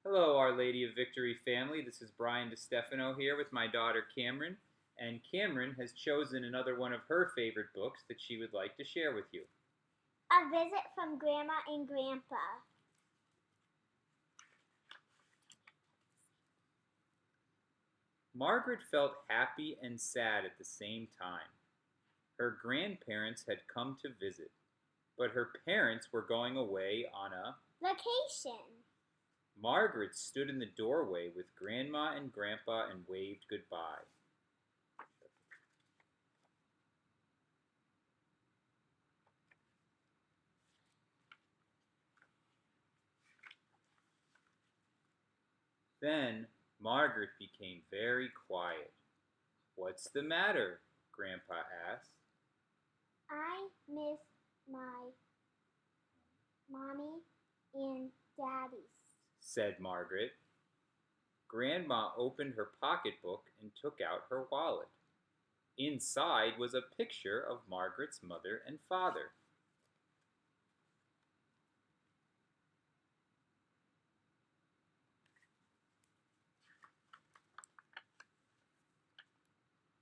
Hello, Our Lady of Victory family. This is Brian DeStefano here with my daughter Cameron, and Cameron has chosen another one of her favorite books that she would like to share with you. A visit from Grandma and Grandpa. Margaret felt happy and sad at the same time. Her grandparents had come to visit, but her parents were going away on a Vacation. Margaret stood in the doorway with Grandma and Grandpa and waved goodbye. Then Margaret became very quiet. "What's the matter?" Grandpa asked. I miss my mommy and daddy, said Margaret. Grandma opened her pocketbook and took out her wallet. Inside was a picture of Margaret's mother and father.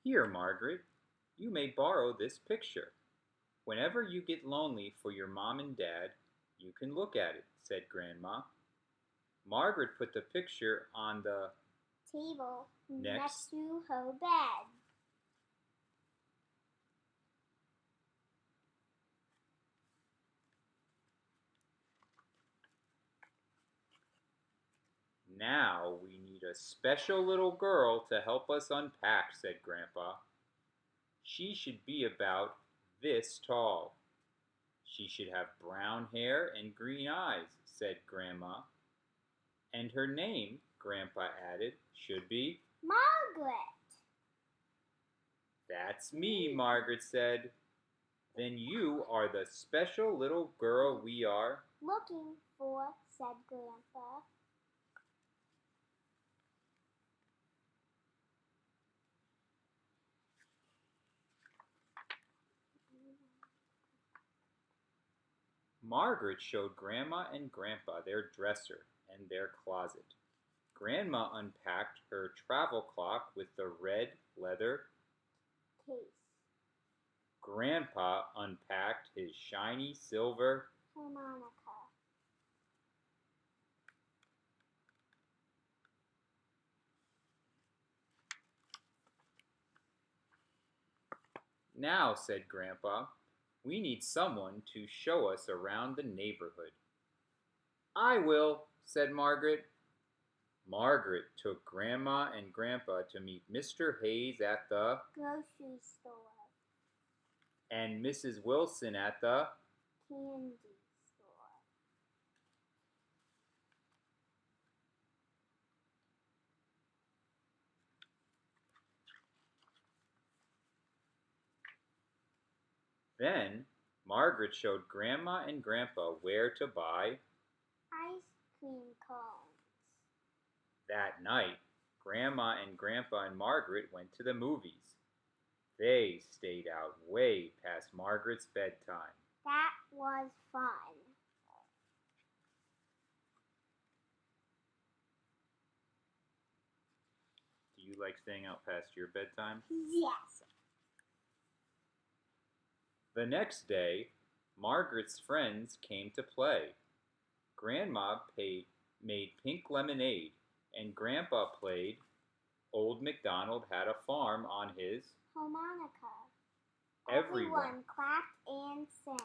"Here, Margaret, you may borrow this picture. Whenever you get lonely for your mom and dad, you can look at it," said Grandma. Margaret put the picture on the table next to her bed. "Now we need a special little girl to help us unpack," said Grandpa. "She should be about this tall. She should have brown hair and green eyes," said Grandma. "And her name," Grandpa added, "should be Margaret. "That's me," Margaret said. "Then you are the special little girl we are looking for," said Grandpa. Margaret showed Grandma and Grandpa their dresser and their closet. Grandma unpacked her travel clock with the red leather case. Grandpa unpacked his shiny silver harmonica. "Now," said Grandpa, "we need someone to show us around the neighborhood." "I will," said Margaret. Margaret took Grandma and Grandpa to meet Mr. Hayes at the grocery store and Mrs. Wilson at the candy store. Then Margaret showed Grandma and Grandpa where to buy ice cream cones. That night, Grandma and Grandpa and Margaret went to the movies. They stayed out way past Margaret's bedtime. That was fun. Do you like staying out past your bedtime? Yes. The next day, Margaret's friends came to play. Grandma made pink lemonade, and Grandpa played Old MacDonald Had a Farm on his harmonica. Everyone clapped and sang.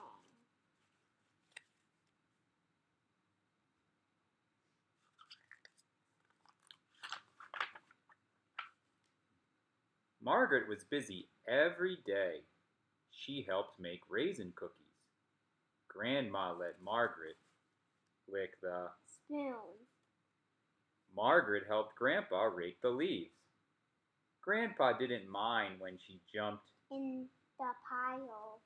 Margaret was busy every day. She helped make raisin cookies. Grandma let Margaret lick the spoon. Margaret helped Grandpa rake the leaves. Grandpa didn't mind when she jumped in the pile.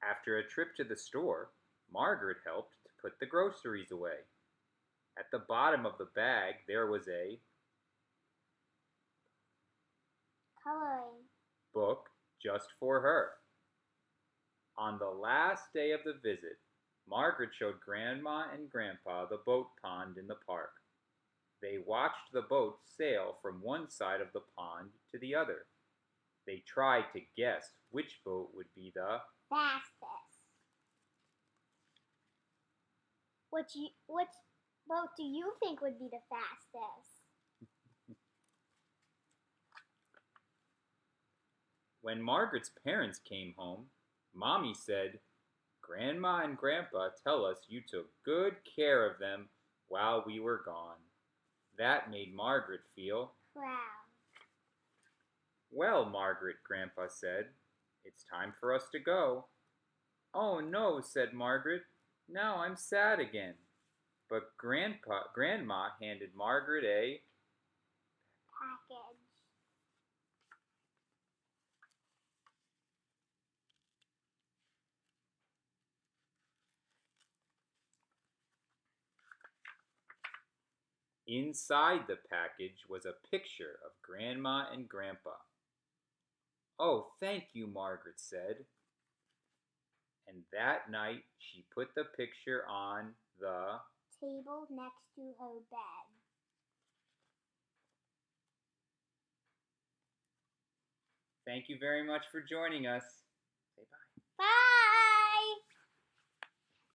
After a trip to the store, Margaret helped to put the groceries away. At the bottom of the bag there was a Coloring. book just for her. On the last day of the visit, Margaret showed Grandma and Grandpa the boat pond in the park. They watched the boat sail from one side of the pond to the other. They tried to guess which boat would be the Fastest. Which boat do you think would be the fastest? When Margaret's parents came home, Mommy said, Grandma and Grandpa tell us you took good care of them while we were gone. That made Margaret feel Proud. well, Margaret, Grandpa said. It's time for us to go. Oh no, said Margaret. Now I'm sad again. But Grandma handed Margaret a Package. inside the package was a picture of Grandma and Grandpa. Oh, thank you, Margaret said. And that night she put the picture on the Table next to her bed. Thank you very much for joining us. Say bye.